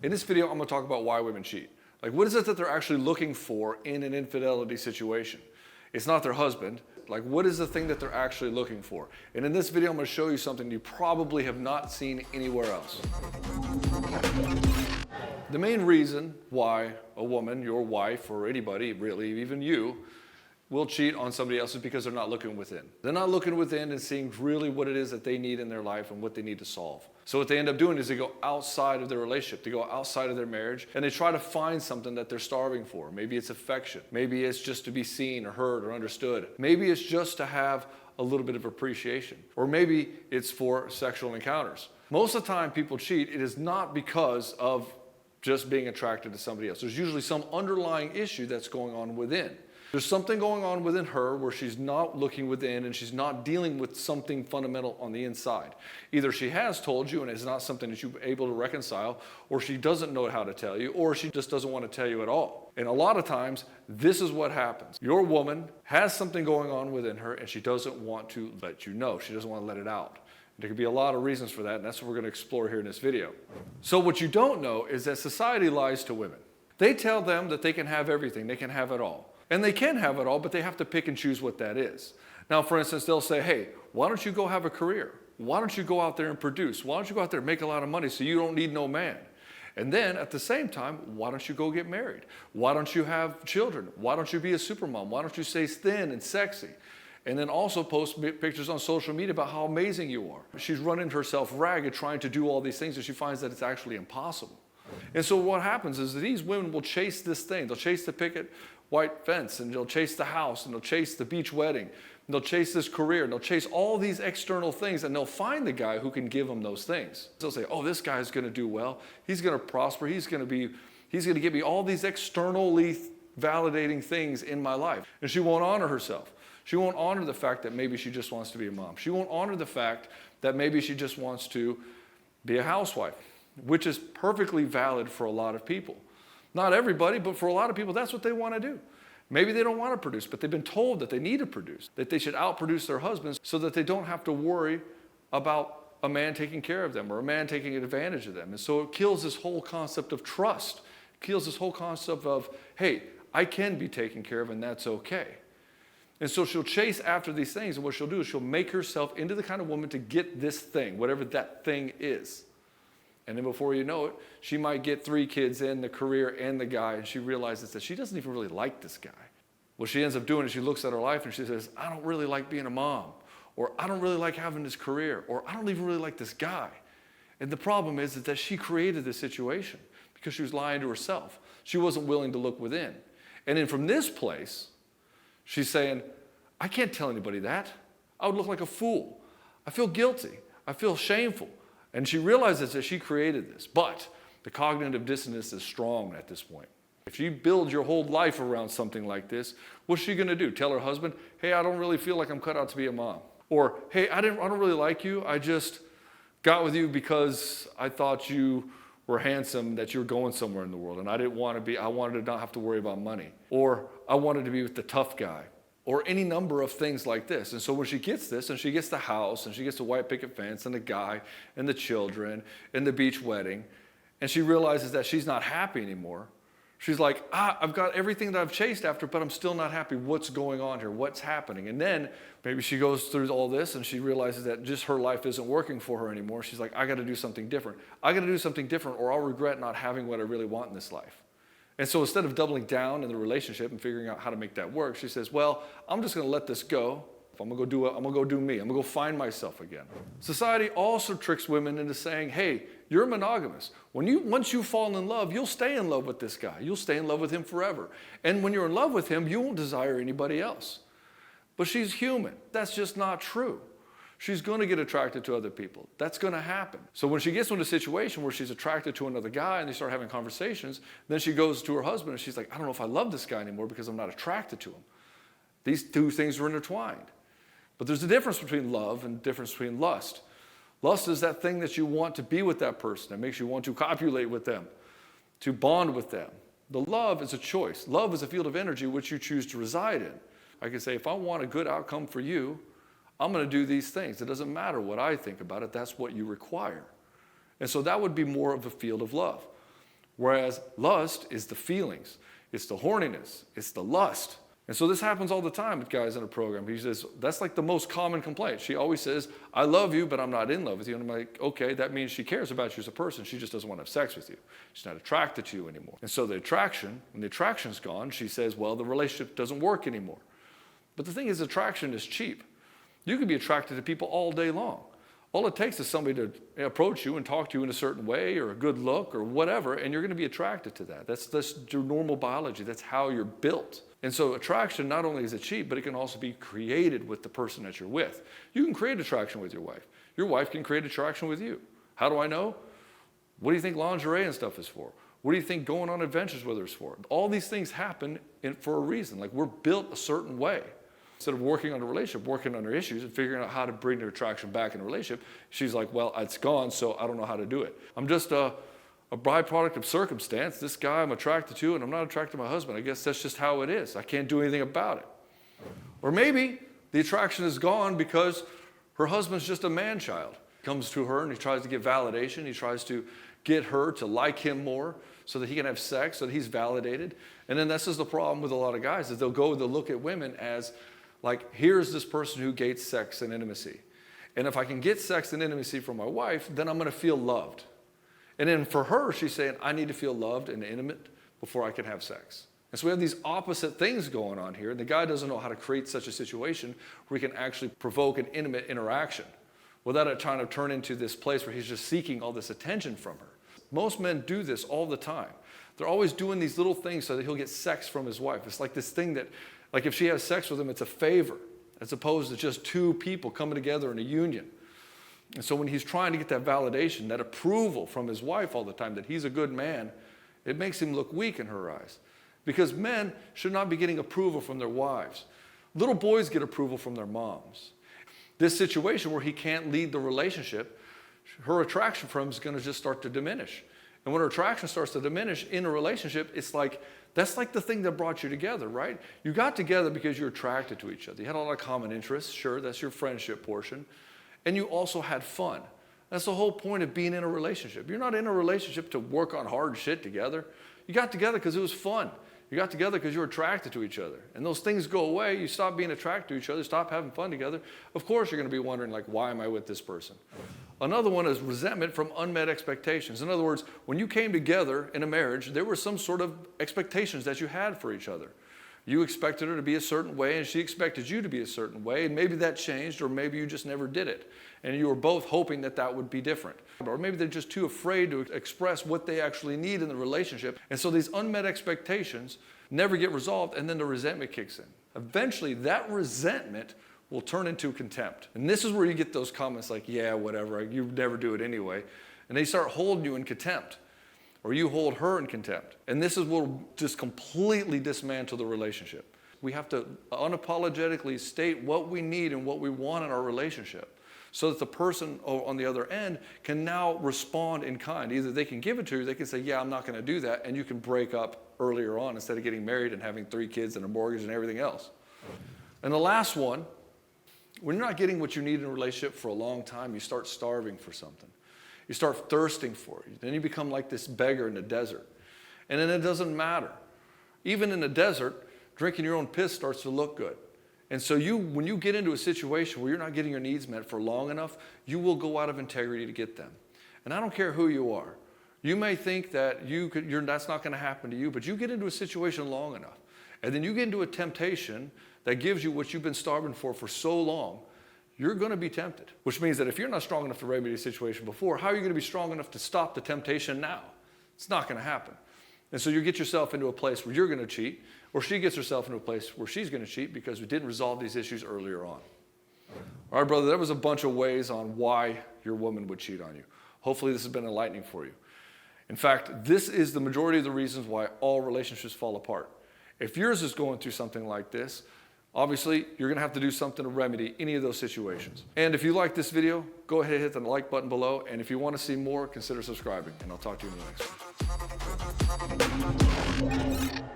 In this video, I'm going to talk about why women cheat. Like, what is it that they're actually looking for in an infidelity situation? It's not their husband. Like, what is the thing that they're actually looking for? And in this video, I'm going to show you something you probably have not seen anywhere else. The main reason why a woman, your wife, or anybody, really, even you, will cheat on somebody else is because they're not looking within. They're not looking within and seeing really what it is that they need in their life and what they need to solve. So what they end up doing is they go outside of their relationship, they go outside of their marriage, and they try to find something that they're starving for. Maybe it's affection. Maybe it's just to be seen or heard or understood. Maybe it's just to have a little bit of appreciation. Or maybe it's for sexual encounters. Most of the time people cheat, it is not because of just being attracted to somebody else. There's usually some underlying issue that's going on within. There's something going on within her where she's not looking within and she's not dealing with something fundamental on the inside. Either she has told you and it's not something that you're able to reconcile, or she doesn't know how to tell you, or she just doesn't want to tell you at all. And a lot of times, this is what happens. Your woman has something going on within her and she doesn't want to let you know. She doesn't want to let it out. There could be a lot of reasons for that, and that's what we're going to explore here in this video. So what you don't know is that society lies to women. They tell them that they can have everything, they can have it all. And they can have it all, but they have to pick and choose what that is. Now, for instance, they'll say, hey, why don't you go have a career? Why don't you go out there and produce? Why don't you go out there and make a lot of money so you don't need no man? And then at the same time, why don't you go get married? Why don't you have children? Why don't you be a supermom? Why don't you stay thin and sexy? And then also post pictures on social media about how amazing you are. She's running herself ragged trying to do all these things, and she finds that it's actually impossible. And so what happens is that these women will chase this thing. They'll chase the picket white fence, and they'll chase the house, and they'll chase the beach wedding, and they'll chase this career, and they'll chase all these external things, and they'll find the guy who can give them those things. They'll say, oh, this guy's going to do well. He's going to prosper. He's going to give me all these externally validating things in my life. And she won't honor herself. She won't honor the fact that maybe she just wants to be a mom. She won't honor the fact that maybe she just wants to be a housewife, which is perfectly valid for a lot of people. Not everybody, but for a lot of people, that's what they want to do. Maybe they don't want to produce, but they've been told that they need to produce, that they should outproduce their husbands so that they don't have to worry about a man taking care of them or a man taking advantage of them. And so it kills this whole concept of trust. It kills this whole concept of, hey, I can be taken care of and that's okay. And so she'll chase after these things, and what she'll do is she'll make herself into the kind of woman to get this thing, whatever that thing is. And then before you know it, she might get 3 kids in, the career and the guy, and she realizes that she doesn't even really like this guy. What she ends up doing is she looks at her life and she says, I don't really like being a mom, or I don't really like having this career, or I don't even really like this guy. And the problem is that she created this situation because she was lying to herself. She wasn't willing to look within. And then from this place, she's saying, I can't tell anybody that. I would look like a fool. I feel guilty. I feel shameful. And she realizes that she created this. But the cognitive dissonance is strong at this point. If you build your whole life around something like this, what's she going to do? Tell her husband, hey, I don't really feel like I'm cut out to be a mom. Or, hey, I don't really like you. I just got with you because I thought you were handsome, that you were going somewhere in the world. And I wanted to not have to worry about money. Or I wanted to be with the tough guy. Or any number of things like this. And so when she gets this, and she gets the house, and she gets the white picket fence, and the guy, and the children, and the beach wedding, and she realizes that she's not happy anymore, she's like, I've got everything that I've chased after, but I'm still not happy. What's going on here? What's happening? And then maybe she goes through all this, and she realizes that just her life isn't working for her anymore. She's like, I got to do something different. I got to do something different, or I'll regret not having what I really want in this life. And so instead of doubling down in the relationship and figuring out how to make that work, she says, well, I'm just going to let this go. I'm going to go do me. I'm going to go find myself again. Society also tricks women into saying, hey, you're monogamous. Once you fall in love, you'll stay in love with this guy. You'll stay in love with him forever. And when you're in love with him, you won't desire anybody else. But she's human. That's just not true. She's going to get attracted to other people. That's going to happen. So when she gets into a situation where she's attracted to another guy and they start having conversations, then she goes to her husband and she's like, I don't know if I love this guy anymore because I'm not attracted to him. These two things are intertwined. But there's a difference between love and a difference between lust. Lust is that thing that you want to be with that person. It makes you want to copulate with them, to bond with them. The love is a choice. Love is a field of energy which you choose to reside in. I can say, if I want a good outcome for you, I'm going to do these things. It doesn't matter what I think about it. That's what you require. And so that would be more of a field of love. Whereas lust is the feelings, it's the horniness, it's the lust. And so this happens all the time with guys in a program. He says, that's like the most common complaint. She always says, I love you, but I'm not in love with you. And I'm like, okay, that means she cares about you as a person. She just doesn't want to have sex with you. She's not attracted to you anymore. And so the attraction, when the attraction's gone, she says, well, the relationship doesn't work anymore. But the thing is, attraction is cheap. You can be attracted to people all day long. All it takes is somebody to approach you and talk to you in a certain way, or a good look or whatever, and you're going to be attracted to that. That's your normal biology. That's how you're built. And so attraction, not only is it cheap, but it can also be created with the person that you're with. You can create attraction with your wife. Your wife can create attraction with you. How do I know? What do you think lingerie and stuff is for? What do you think going on adventures with her is for? All these things happen for a reason. Like, we're built a certain way. Instead of working on a relationship, working on her issues and figuring out how to bring the attraction back in a relationship, she's like, well, it's gone, so I don't know how to do it. I'm just a byproduct of circumstance. This guy I'm attracted to, and I'm not attracted to my husband. I guess that's just how it is. I can't do anything about it. Or maybe the attraction is gone because her husband's just a man-child. He comes to her and he tries to get validation. He tries to get her to like him more so that he can have sex, so that he's validated. And then this is the problem with a lot of guys, is they'll look at women as, like, here's this person who gates sex and intimacy. And if I can get sex and intimacy from my wife, then I'm going to feel loved. And then for her, she's saying, I need to feel loved and intimate before I can have sex. And so we have these opposite things going on here. And the guy doesn't know how to create such a situation where he can actually provoke an intimate interaction without it trying to turn into this place where he's just seeking all this attention from her. Most men do this all the time. They're always doing these little things so that he'll get sex from his wife. It's like this thing that, like, if she has sex with him, it's a favor, as opposed to just two people coming together in a union. And so when he's trying to get that validation, that approval from his wife all the time, that he's a good man, it makes him look weak in her eyes. Because men should not be getting approval from their wives. Little boys get approval from their moms. This situation where he can't lead the relationship, her attraction for him is going to just start to diminish. And when her attraction starts to diminish in a relationship, it's like, that's like the thing that brought you together, right? You got together because you're attracted to each other. You had a lot of common interests. Sure, that's your friendship portion. And you also had fun. That's the whole point of being in a relationship. You're not in a relationship to work on hard shit together. You got together because it was fun. You got together because you were attracted to each other. And those things go away. You stop being attracted to each other, stop having fun together. Of course, you're going to be wondering, like, why am I with this person? Another one is resentment from unmet expectations. In other words, when you came together in a marriage, there were some sort of expectations that you had for each other. You expected her to be a certain way, and she expected you to be a certain way, and maybe that changed, or maybe you just never did it. And you were both hoping that that would be different. Or maybe they're just too afraid to express what they actually need in the relationship. And so these unmet expectations never get resolved, and then the resentment kicks in. Eventually, that resentment will turn into contempt. And this is where you get those comments like, yeah, whatever, you never do it anyway. And they start holding you in contempt. Or you hold her in contempt. And this is what will just completely dismantle the relationship. We have to unapologetically state what we need and what we want in our relationship, so that the person on the other end can now respond in kind. Either they can give it to you, they can say, yeah, I'm not going to do that, and you can break up earlier on instead of getting married and having 3 kids and a mortgage and everything else. And the last one, when you're not getting what you need in a relationship for a long time, you start starving for something. You start thirsting for it. Then you become like this beggar in the desert. And then it doesn't matter. Even in the desert, drinking your own piss starts to look good. And so when you get into a situation where you're not getting your needs met for long enough, you will go out of integrity to get them. And I don't care who you are. You may think that that's not going to happen to you, but you get into a situation long enough. And then you get into a temptation that gives you what you've been starving for so long, you're going to be tempted. Which means that if you're not strong enough to remedy a situation before, how are you going to be strong enough to stop the temptation now? It's not going to happen. And so you get yourself into a place where you're going to cheat, or she gets herself into a place where she's going to cheat because we didn't resolve these issues earlier on. All right, brother, there was a bunch of ways on why your woman would cheat on you. Hopefully this has been enlightening for you. In fact, this is the majority of the reasons why all relationships fall apart. If yours is going through something like this, obviously, you're going to have to do something to remedy any of those situations. And if you like this video, go ahead and hit the like button below. And if you want to see more, consider subscribing. And I'll talk to you in the next one.